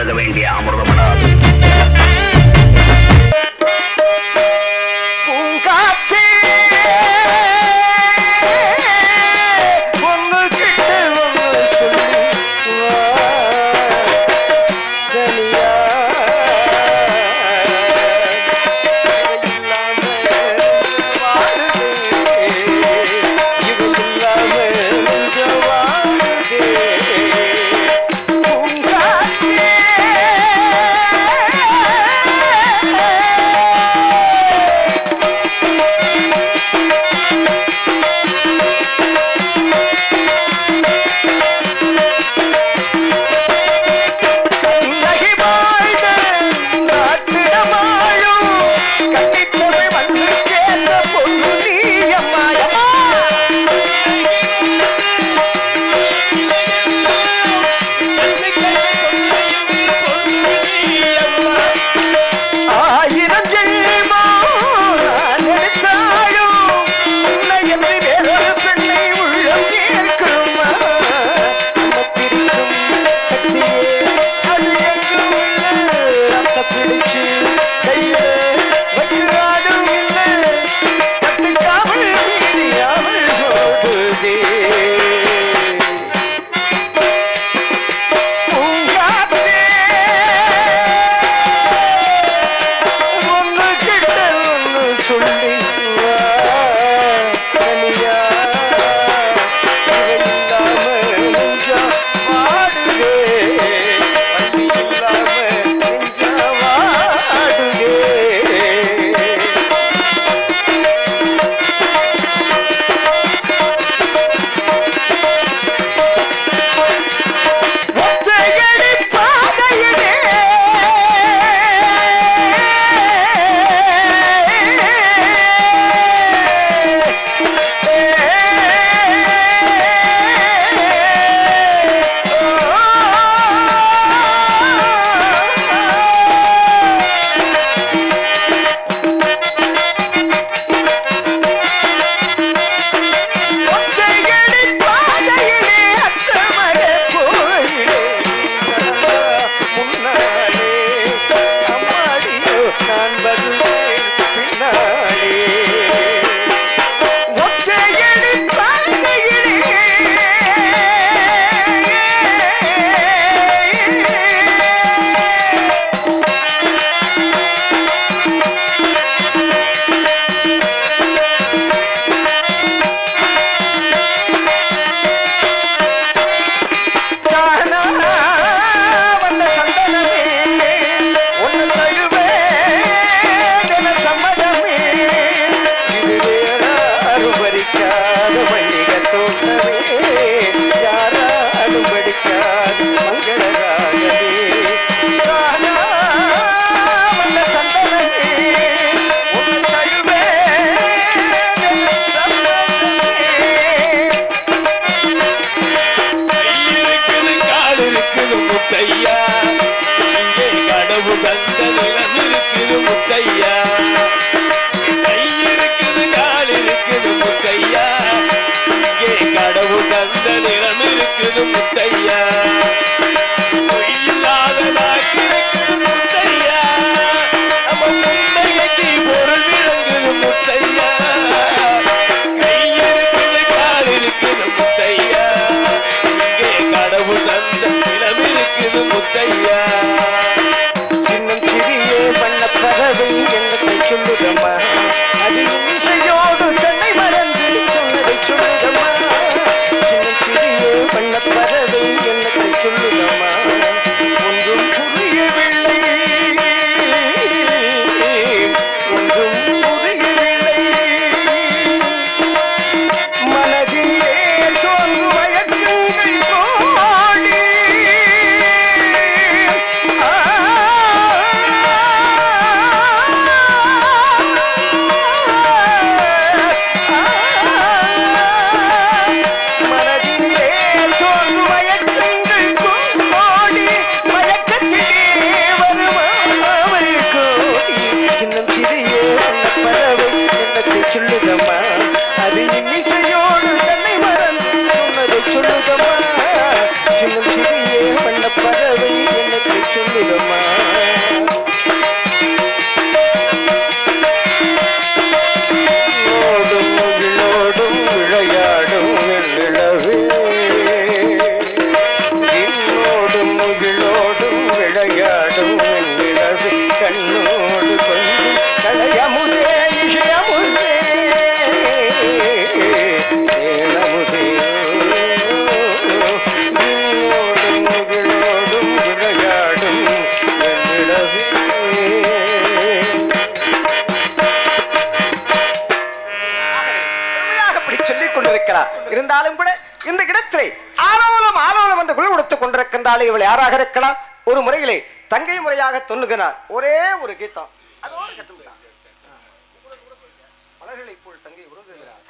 பருக வேண்டிய அமிர்தமடாது. கொண்டிருக்கிறார். இருந்தாலும் கூட இந்த இடத்திலே ஆலோலம் என்று குழு கொடுத்துக் கொண்டிருக்கின்றாலே இவள் யாராக இருக்கலாம்? ஒரு முறையிலே தங்கை முறையாக தொன்னுகிறார். ஒரே ஒரு கீதம் அதோடு கட்டுகிறார். மலர்களை போல் தங்கை உருகுகிறார்.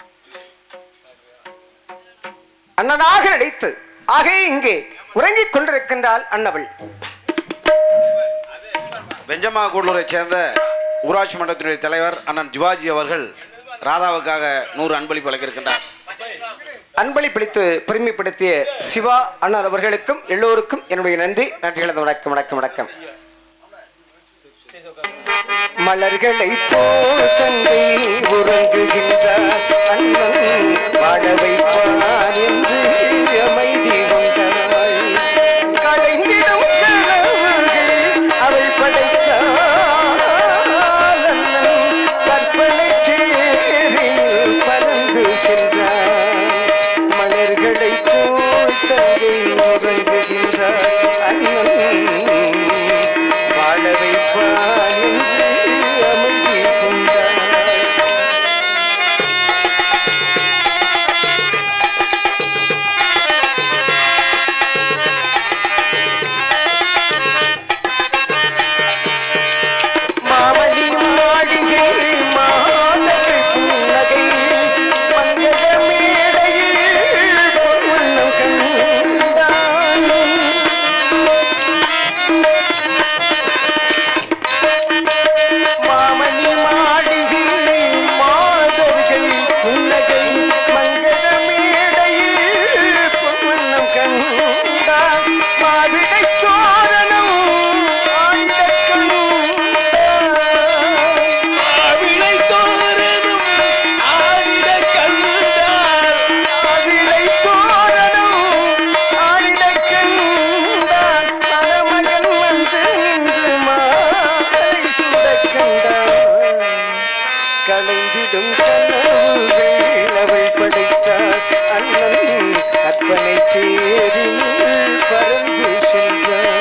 அண்ணனாக நடித்து ஆகே இங்கே உறங்கிக் கொண்டிருக்கின்றாள் அண்ணவள். வெஞ்சமா கூடலூரை சேர்ந்த ஊராட்சி மன்றத்தினுடைய தலைவர் அண்ணன் ஜிவாஜி அவர்கள் ராதாவுக்காக 100 அன்பளிப்பு வழங்கியிருக்கின்றார். அன்பளிப்பளித்து பெருமைப்படுத்திய சிவா அண்ணன் அவர்களுக்கும் எல்லோருக்கும் என்னுடைய நன்றி. நன்றிகளது வணக்கம் வணக்கம் வணக்கம். மலர்களை போல் தங்கை உறங்குகின்றார் அண்ணன் வாழ வைப்பார் என்று அமைதி கொண்டாள். கலைந்திடும் கனவுகள் அவள் படைத்தாள். அண்ணன் கற்பனை தேரில் பறந்து சென்றார். மலர்களை போல் தங்கை உறங்குகின்றார் அண்ணன் வாழ வைப்பார் என்று அமைதி கொண்டார். மாமணி மாளிகை மாதர்கள் புன்னகை மங்கள மேடையில் பொன்வண்ணம் கண்டான். மாமணி மாளிகை மாதர்கள் புன்னகை மங்கள மேடையில் பொன்வண்ணம் கண்டான். மாவிடை சோழனும் ஆண்ட விளை தோரனும் ஆடிட கண்டார். மாவிடை சோழனும் ஆண்ட கண்டான். மணமகன் வந்து நின்று மாலை சுடக் கண்டான். கலைந்திடும் கனவுகள் அவள் படைத்தாள். அண்ணன் கற்பனை தேரில் பறந்து சென்றார்.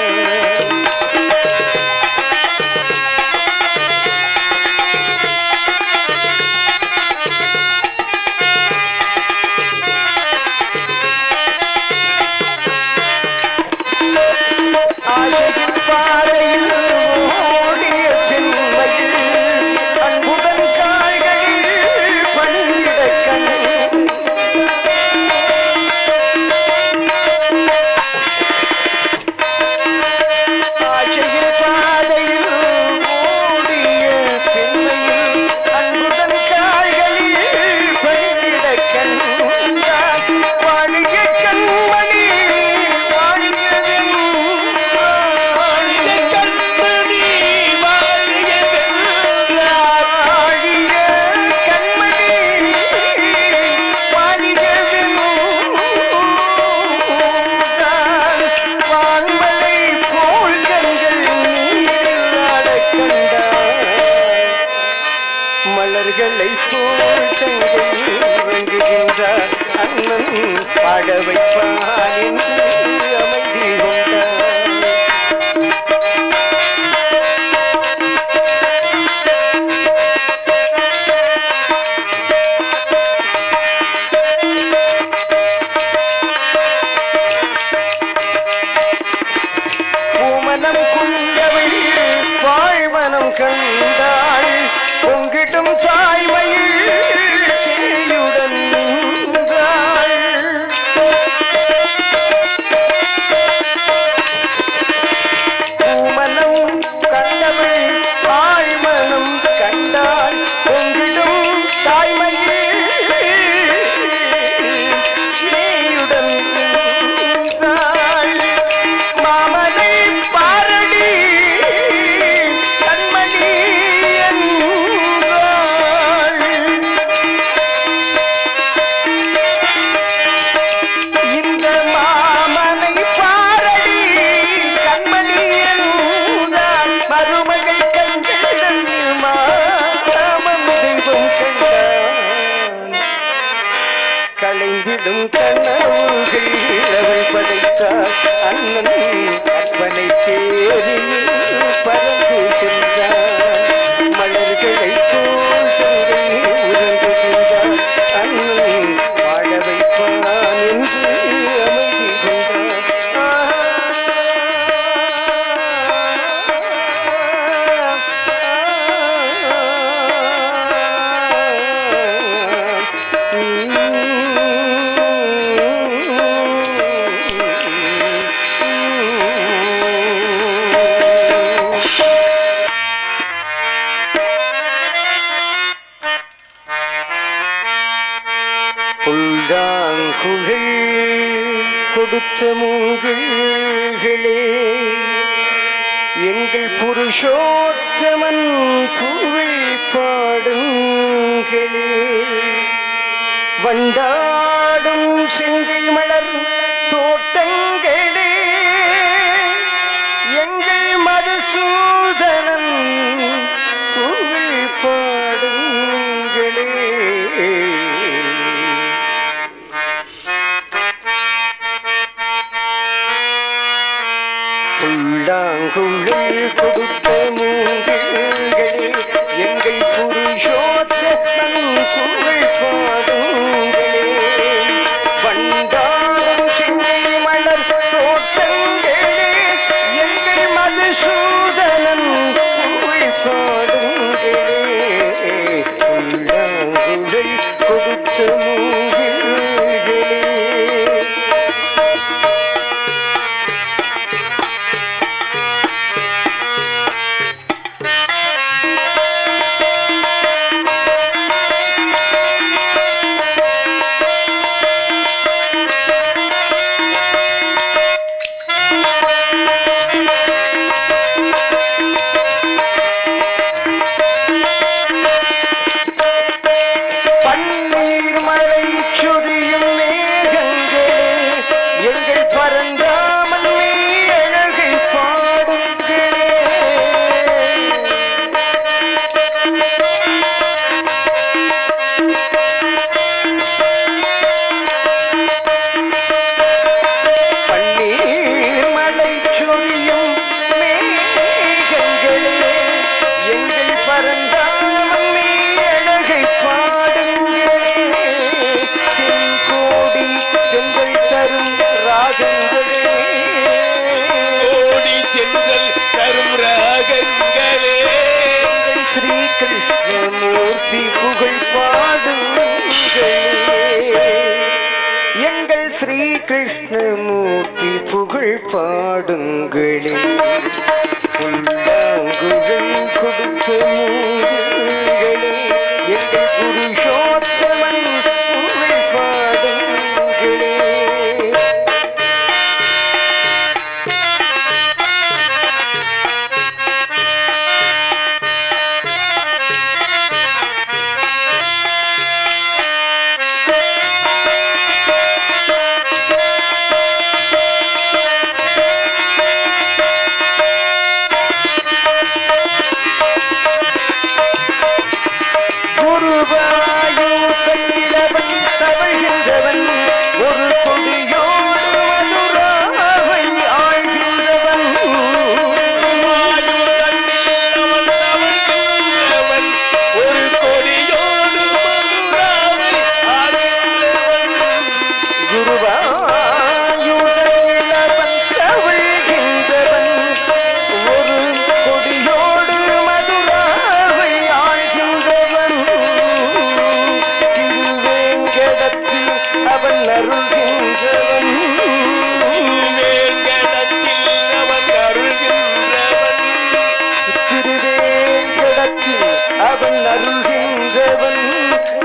ஆசையின் பாதையில் ஓடிய சென்மையில் அன்புடன் கால்களில் பணிந்திடக் கண்டான். ஆசையின் பாதையில் ஓடிய பெண்மையில் அன்புடன் கால்களில் பணிந்திடக் கண்டான். வாழிய கண்மணி வாழியதென் ஆடிட கண்மணி வாழிய வென்றார். வாழிய கண்மணி வாழியதென் வான்மலை போல் கண்கள் நீரில் ஆடக் கண்டார். மலர்களை போல் தங்கை உறங்குகின்றார் அண்ணன் பாட வைப்பார் என்று அமைதி கொண்டார். பூமனம் கொண்டவள் வாழ்வனம் கண்டாள். பொங்கிடும் தாய்மையில் செழியுடன் நின்றாள். பூமனம் கண்டவள் வாழ்வனம் கண்டாள். பொங்கிடும் தாய்மையில் செழியுடன் நின்றாள். மாமனை பாரடி கண்மணி என்றாள். இந்த மாமனை பாரடி கண்மணி என்றாள். மருமகள் கண்கள் மாமம் தெய்வம் கண்டான். கலைந்திடும் கனவுகள் அவள் படைத்தாள். அண்ணன் கற்பனை தேரில் பறந்து சென்றார். மலர்களை போல் தங்கை உறங்குகின்றார். அண்ணன் வாழ புல்லாங்குழல் கொடுத்த மூங்கில்களே, எங்கள் புருஷோத்தமன் புகழ் பாடுங்களே. வண்டாடும் செங்கை மலர் தோட்டங்களே, எங்கள் மதுசூதனன் புகழ் பாடுங்களே. புல்லாங்குழல் கொடுத்த மூங்கில்களே, எங்கள் புருஷோத்தமன் புகழ் பாடுங்களே. வண்டாடும் செங்கை மலர் தோட்டங்களே, எங்கள் மதுசூதனன் புகழ் பாடுங்களே. புல்லாங்குழல் கொடுத்த மூங்கில்களே. எங்கள் ஸ்ரீ கிருஷ்ணமூர்த்தி புகழ் பாடுங்களே. புல்லாங்குழல் கொடுத்த மூங்கில்களே, எங்கள் புருஷோத்தமன் புகழ் பாடுங்களே.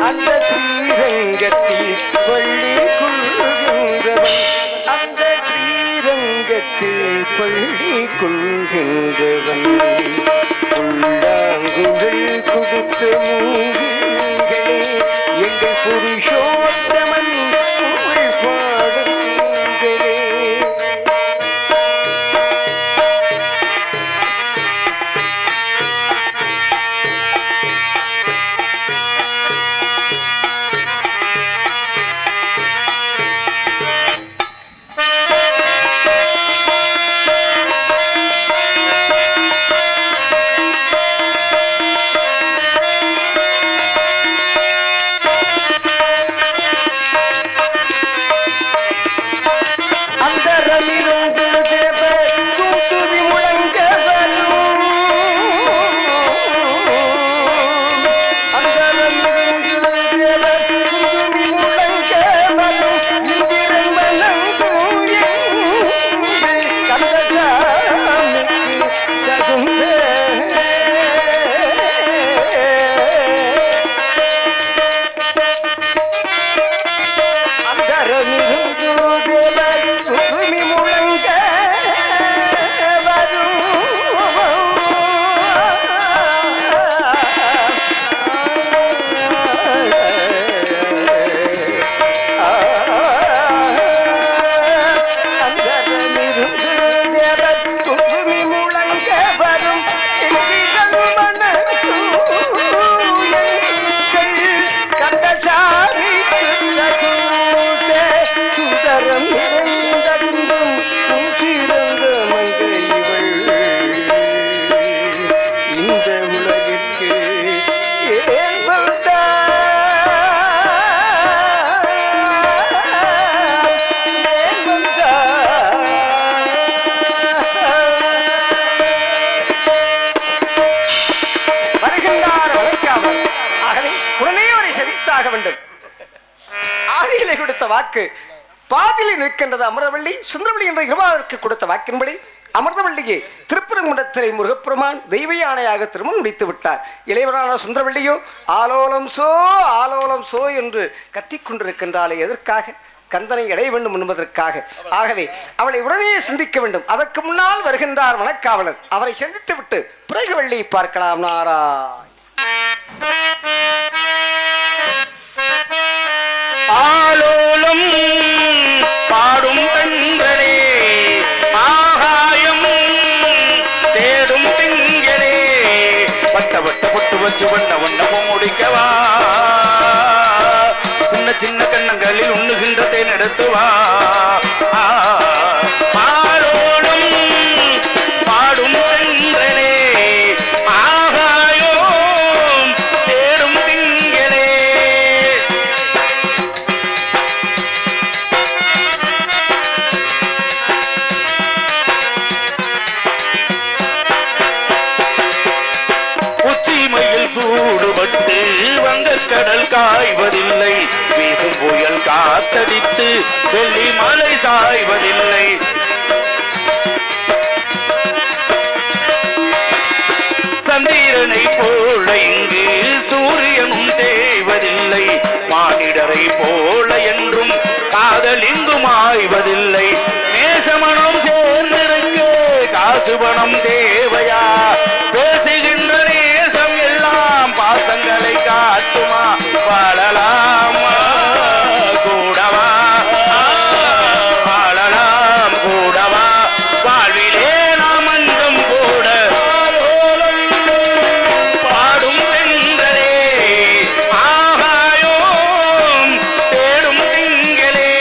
அந்த ஸ்ரீரங்கத்தில் பள்ளி கொள்கின்றவன், அந்த ஸ்ரீரங்கத்தில் பள்ளி கொள்கின்றவன். புல்லாங்குழல் கொடுத்த மூங்கில்களே, எங்கள் புருஷோத்தமன் புகழ் பாடுங்களே. கரம் நிறைந்ததும் சிறந்த மங்கை இவள் இந்த உலகிற்கு ஏன் வந்தாள்? ஏன் வந்தாள்? வருகின்றார் வளைக்காமல் ஆகவே உடனே அவரை சந்தித்தாக வேண்டும். ஆதியிலே கொடுத்த வாக்கு பாதியிலே நிற்கின்றது அமிர்தவள்ளி. சுந்தரவள்ளி என்ற இருவாருக்கு கொடுத்த வாக்கின்படி அமிர்தவள்ளியை திருப்பரங்குன்றத்திலே முருகப்பெருமான் தெய்வ யானையாக திருமணம் முடித்து விட்டார். இளையவரான சுந்தரவள்ளியோ ஆலோலம் சோ என்று கத்திக்கொண்டிருக்கின்றாளே. எதற்காக? கந்தனை அடைய வேண்டும் என்பதற்காக. ஆகவே அவளை உடனே சிந்திக்க வேண்டும். அதற்கு முன்னால் வருகின்றார் வனக்காவலர். அவரை சந்தித்து விட்டு பிறகு வள்ளி பார்க்கலாம். நாராய் ஆலோலம் பாடும் தென்றலே ஆகாயம் தேடும் திங்களே வட்ட வட்ட பொட்டு வச்சு வண்ண வண்ணமும் முடிக்கவா சின்ன சின்ன கண்ணங்களில் உண்ணுகின்ற தேன் எடுத்துவா ஆலோலம் பாடும் தென்றலே ஆகாயம் தேடும் திங்களே உச்சிமையில் சூடுபட்டு வங்கக்கடல் காய்வதில்லை வீசும் புயல் காத்தடித்து வெள்ளி மலை சாய்வதில்லை சந்திரனை போல இங்கு சூரியனும் தேய்வதில்லை மானிடரை போல என்றும் காதல் இங்கும் ஆய்வதில்லை நேசமனம் சேர்ந்திருக்க காசு பணம் தேவையா பேசுகின்ற நேசம் எல்லாம் பாசங்களை காட்டுமா வாழலாமா கூடவா வாழலாம் கூடவா வாழ்விலே நாம் அங்கம் கூட பாடும் தென்றலே ஆகாயம் தேடும் திங்களே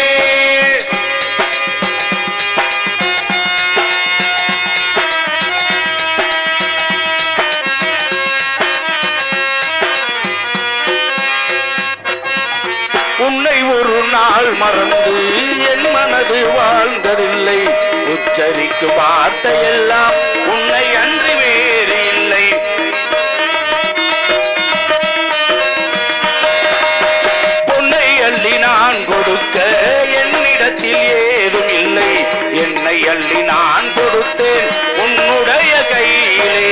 உன்னை ஒரு நாள் மறந்து என் மனது வாழ்ந்ததில்லை உச்சரிக்கும் வார்த்தையெல்லாம் உன்னை அன்றி வேறு இல்லை பொன்னை அள்ளி நான் கொடுக்க என்னிடத்தில் ஏதும் இல்லை என்னை அள்ளி நான் கொடுத்தேன் உன்னுடைய கையிலே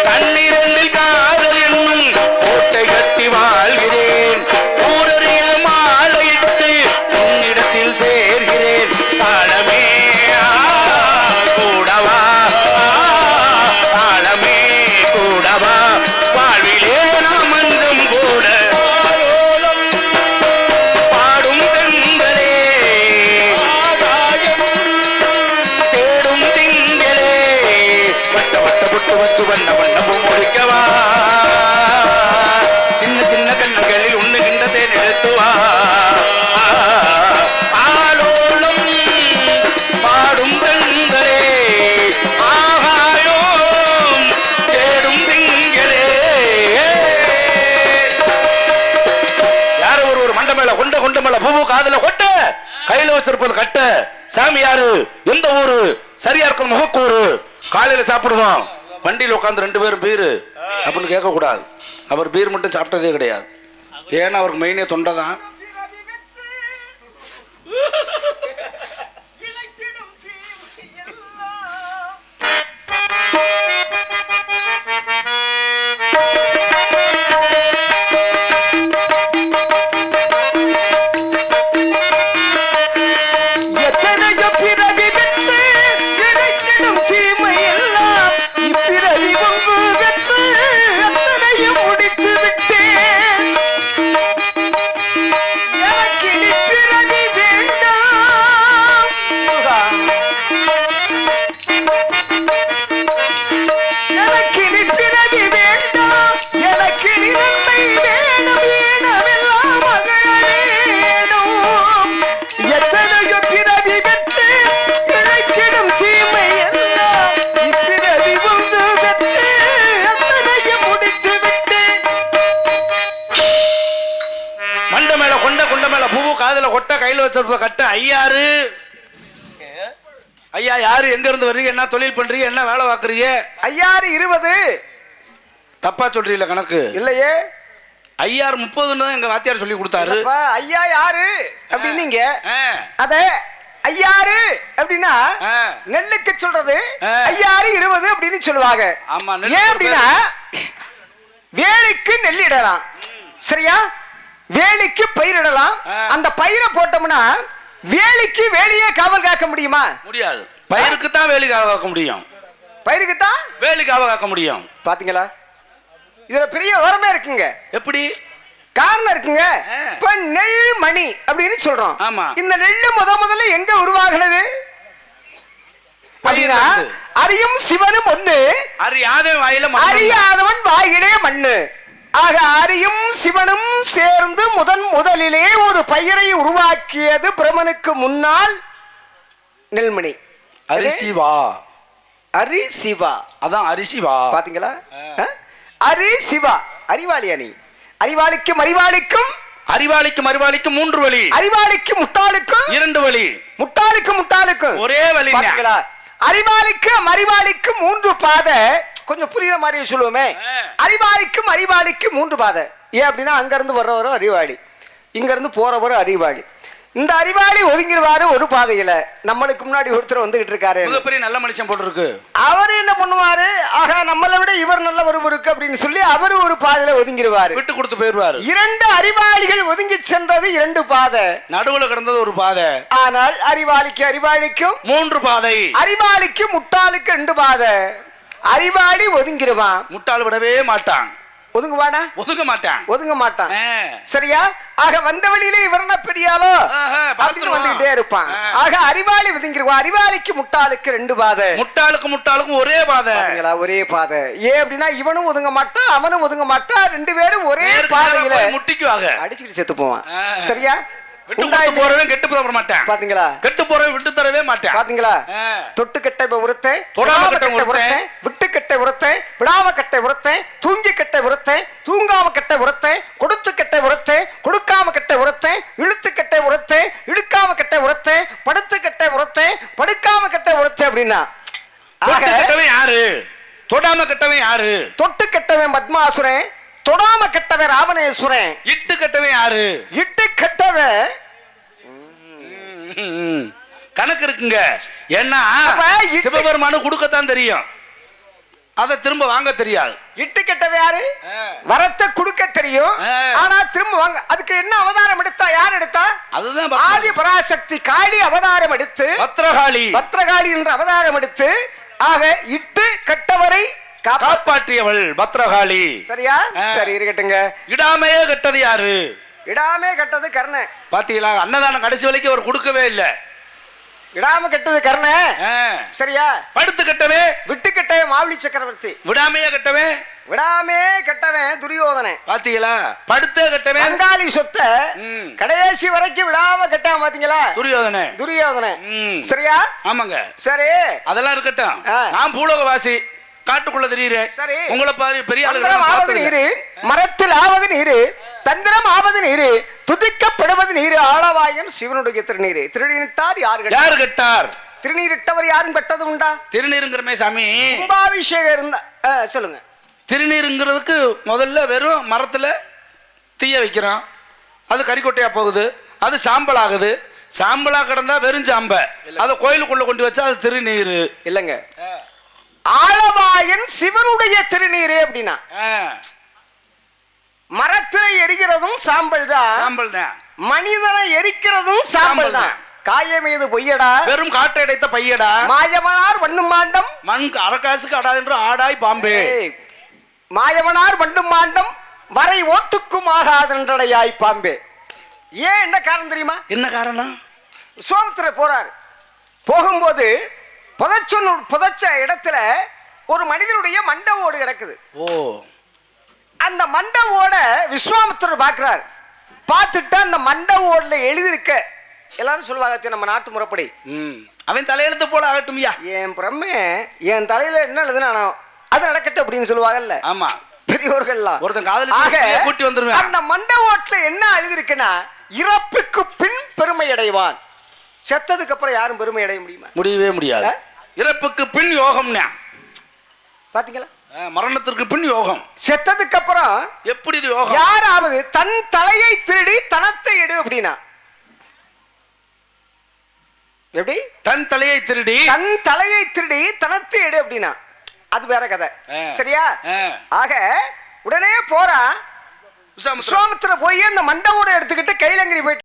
கண்ணிரண்டில் காதல் என்னும் கோட்டை கட்டி வாழ்கிறேன் ஊரறிய மாலையிட்டு உன்னிடத்தில் சேர்கிறேன் காலமே கூடவா காலமே கூடவா வாழ்விலே நாம் அங்கம் கூட பாடும் தென்றலே தேடும் திங்களே வட்ட வட்ட புட்டு வச்சு வண்ண வண்ணமும் முடிக்கவா சின்ன சின்ன கண்ணங்களில் உண்ணுகின்ற தேன் எடுத்துவா ஆலோலம் பாடும் தென்றலே ஆகாயம் தேடும் திங்களே யாரு ஒரு மண்ட மேல கொண்ட மேல பூ காதுல கொட்ட கையில வச்சிருப்பது கட்ட சாமி யாரு எந்த ஊரு சரியா இருக்கும் முகக்கூறு காலையில சாப்பிடுவோம் வண்டியில் உட்காந்து 2 பேரும் பீரு அப்படின்னு கேட்க கூடாது. அவர் பீர் மட்டும் சாப்பிட்டதே கிடையாது. ஏன்னா அவருக்கு மெயினே தொண்டை தான். எத்தனையோ பிறவி வென்று இழைத்திடும் தீமை எல்லாம் இப்பிறவி ஒன்று வென்று அத்தனையும் முடித்து விட்டேன். எனக்கு இனி பிறவி வேண்டாம். கொட்டை கையில வச்சிருப்ப கட்ட ஐயாரு. ஐயா யாரு, எங்க இருந்து வர்றீங்க, என்ன தொழில் பண்றீங்க, என்ன வேலை பார்க்கறீங்க? ஐயாறு 20. தப்பா சொல்றீங்களா கணக்கு? இல்லையே, ஐயாறு 30ன்னு எங்க வாத்தியார் சொல்லி கொடுத்தாரு. ஐயா யாரு அப்படின்னீங்க. அத ஐயாறு அப்படின்னா நெல்லுக்கு சொல்றது ஐயாறு 20 அப்படின்னு சொல்லுவாங்க. ஆமா, ஏன் அப்படின்னா வேலிக்கு நெல்லிடலாம், சரியா? வேலிக்கு பயிரிடலாம். அந்த பயிரை போட்டோம்னா வேலிக்கு வேலியே காவல் காக்க முடியுமா? முடியாது. பயிருக்கு தான் வேலி காக்க முடியும். பயிருக்கு தான் வேலி காவல் காக்க முடியும். பாத்தீங்களா, இதுல பெரிய ஓரமே இருக்குங்க. எப்படி காரணம் இருக்குங்க. இப்ப நெல் மணி அப்படின்னு சொல்றோம். ஆமா. இந்த நெல்லு முதல்ல எங்க உருவாகுனது? அறியும் சிவனும் ஒண்ணு, அறியாதவன் வாயிலே மண்ணு. ஆக அறியும் சிவனும் சேர்ந்து முதலிலே ஒரு பயிரை உருவாக்கியது பிரமனுக்கு முன்னால் நெல்மணி. அரிசிவா, அரிசிவா, அதான் அரிசிவா. பாத்தீங்களா? அரிசிவா, அறிவாளியா நீ? அறிவாளிக்கும் அறிவாளிக்கும், அறிவாளிக்கும் அறிவாளிக்கும் 3 வழி, அறிவாளிக்கும் முட்டாளுக்கும் 2 வழி, முட்டாளுக்கும் முட்டாளுக்கும் ஒரே வழி. பாத்தீங்களா? அறிவாளிக்கும் அறிவாளிக்கும் 3 பாதை. கொஞ்சம் புரியுற மாதிரி சொல்லுவோமே. அறிவாளிக்கும் அறிவாளிக்கும் 3 பாதை. ஏன் அப்படின்னா அங்க இருந்து வர்றவரும் அறிவாளி, இங்க இருந்து போறவரும் அறிவாளி. இந்த அறிவாளி ஒதுங்கிடுவாரு ஒரு பாதையில. நம்மளுக்கு முன்னாடி ஒருத்தர் வந்துகிட்டு இருக்காரு, மிகப்பெரிய நல்ல மனுஷன் போட்டு இருக்கு. அவரு என்ன பண்ணுவாரு? ஆக நம்மளை விட இவர் நல்ல இருக்கு அப்படின்னு சொல்லி அவரு ஒரு பாதையில ஒதுங்கிடுவாரு, விட்டு கொடுத்து போயிருவாரு. 2 அறிவாளிகள் ஒதுங்கி சென்றது 2 பாதை, நடுவுல கிடந்தது ஒரு பாதை. ஆனால் அறிவாளிக்கு அறிவாளிக்கும் 3 பாதை, அறிவாளிக்கு முட்டாளுக்கு 2 பாதை. அறிவாளி ஒதுங்கிடுவான், முட்டாள் விடவே மாட்டான். ஒதுங்குவானா? ஒதுங்க மாட்டான், ஒதுங்க மாட்டான். சரியா? ஆக வந்த வழியிலே இவர்னா பெரியாலோ அப்படின்னு வந்துகிட்டே இருப்பான். ஆக அறிவாளி ஒதுங்கிடுவான். அறிவாளிக்கு முட்டாளுக்கு 2 பாதை, முட்டாளுக்கு முட்டாளுக்கும் ஒரே பாதை. ஒரே பாதை. ஏன் அப்படின்னா இவனும் ஒதுங்க மாட்டான், அவனும் ஒதுங்க மாட்டான். 2 பேரும் ஒரே பாதையில முட்டிக்குவாங்க, அடிச்சுக்கிட்டு செத்து போவான். சரியா? போறவன் கெட்டு போற மாட்டேன். பாத்தீங்களா? கெட்டு போறவன் விட்டு தரவே மாட்டேன். பாத்தீங்களா? தொட்டு கட்டை உரத்தை, தொடாம கட்டை உரத்தை, விட்டு கட்டை உரத்தை, விடாம கட்டை உரத்தை, தூங்கி கட்டை உரத்தை, தூங்காம கட்டை உரத்தை, கொடுத்து கட்டை உரத்தை, கொடுக்காம கட்டை உரத்தை, இழுத்து கட்டை உரத்தை, இழுக்காம கட்டை உரத்தை, படுத்து கட்டை உரத்தை, படுக்காம கட்டை உரத்தை. அப்படின்னா கட்டவன் யாரு? தொடாம கட்டவன் யாரு? தொட்டு கட்டவன் பத்மாசுரன், தொடாம கட்டவன் ராவணேஸ்வரன். இட்டு கட்டவன் யாரு? இட்டு கட்டவன் கணக்கு இருக்குங்க. ஏன்னா சிவபெருமானு கொடுக்கத்தான் தெரியும், அத திரும்ப வாங்க தெரியாது. இட்டு கட்டவன் யாரு? வரத்தை கொடுக்க தெரியும், ஆனா திரும்ப வாங்க. அதுக்கு என்ன அவதாரம் எடுத்தா? யார் எடுத்தா? அதுதான் ஆதி பராசக்தி காளி அவதாரம் எடுத்து, பத்ரகாளி, பத்ரகாளி என்ற அவதாரம் எடுத்து, ஆக இட்டு கட்டவரை காப்பாற்றியவள் பத்ரகாளி. சரியா? சரி, இருக்கட்டுங்க. இடாமையே கட்டது யாரு? இடாமே கட்டது கர்ணன். பாத்தீங்களா? அன்னதானம் கடைசி வரைக்கும் அவர் கொடுக்கவே இல்லை. விடாம கட்டது கர்ணன். சரியா? படுத்து கட்டவே, விட்டு கட்டவே மாவலி சக்கரவர்த்தி. விடாமையே கட்டவே, விடாமே கட்டவன் துரியோதனன். பாத்தீங்களா? படுத்த கட்டவன் பங்காளி சொத்தை கடைசி வரைக்கும் விடாம கட்டான். பாத்தீங்களா? துரியோதனன், துரியோதனன். சரியா? ஆமாங்க. சரி, அதெல்லாம் இருக்கட்டும். நான் பூலோகவாசி, காட்டுக்குள்ள தெரியுறேன். சரி, உங்களை பாரு பெரிய ஆவது நீரு, மரத்தில் ஆவது நீரு, தந்திரம் ஆவது நீரு, துதிக்கப்படுவது நீரு, ஆளவாயன் சிவனுடைய திருநீரு. திருநீரிட்டார் யாரு? யாரு கட்டார்? திருநீரிட்டவர் யாரும் கட்டது உண்டா? திருநீருங்கிறமே சாமி கும்பாபிஷேகம் இருந்தா சொல்லுங்க. திருநீருங்கிறதுக்கு முதல்ல வெறும் மரத்துல தீய வைக்கிறோம், அது கறிக்கொட்டையா போகுது, அது சாம்பல் ஆகுது. சாம்பலா கிடந்தா வெறும் சாம்ப, அதை கோயிலுக்குள்ள கொண்டு வச்சா அது திருநீரு இல்லைங்க. ஆளவாயன் சிவனுடைய திருநீரே அப்படின்னா மரத்துல எரிக்கிறதும் சாம்பல் தான், சாம்பல் தான். மனிதனை எரிக்கிறதும் சாம்பல் தான். காய மீது பொய்யடா, வெறும் காற்றை அடைத்த பையடா, மாயவனார் வண்ணும் மாண்டம் மண் அரக்காசுக்கு அடாது என்று ஆடாய் பாம்பே. மாயவனார் வண்ணும் மாண்டம் வரை ஓட்டுக்கும் ஆகாதென்றடையாய் பாம்பே. ஏன் என்ன காரணம் தெரியுமா? என்ன காரணம்? சோமத்துல போறாரு, போகும்போது புதைச்ச இடத்துல ஒரு மனிதனுடைய மண்ட ஓடு கிடக்குது. ஓ, அந்த மண்ட ஓட விஸ்வாமித்திரர் பார்க்கிறார். பார்த்துட்டு அந்த மண்ட ஓடுல எழுதியிருக்க எல்லாரும் சொல்லுவாங்க நம்ம நாட்டு முறைப்படி அவன் தலையெழுத்து போல ஆகட்டும்யா, என் பிரம்மே என் தலையில என்ன எழுதுனானோ அது நடக்கட்டும் அப்படின்னு சொல்லுவாங்கல்ல. ஆமா, பெரியவர்கள்லாம் ஒருத்தன் காதலி கூட்டி வந்துருவேன். அந்த மண்ட ஓட்டுல என்ன எழுதிருக்குன்னா, இறப்புக்கு பின் பெரும் அடைவான். செத்ததுக்கு அப்புறம் யாரும் பெருமை அடைய முடியுமா? முடியவே முடியாது. இறப்புக்கு பின் யோகம்னா பாத்தீங்களா? மரணத்திற்கு பின் யோகம். செத்ததுக்கு அப்புறம் எப்படி இது யோகம்? யாராவது தன் தலையை திருடி தனத்தை எடு அப்படின்னா எப்படி? தன் தலையை திருடி தனத்தை எடு அப்படின்னா அது வேற கதை. சரியா? ஆ. ஆக உடனே போறா விஸ்வாமித்திரர் விஸ்வாமித்திரர் போய் அந்த மண்டவோட எடுத்துக்கிட்டு கைலங்கிரி போயிட்டு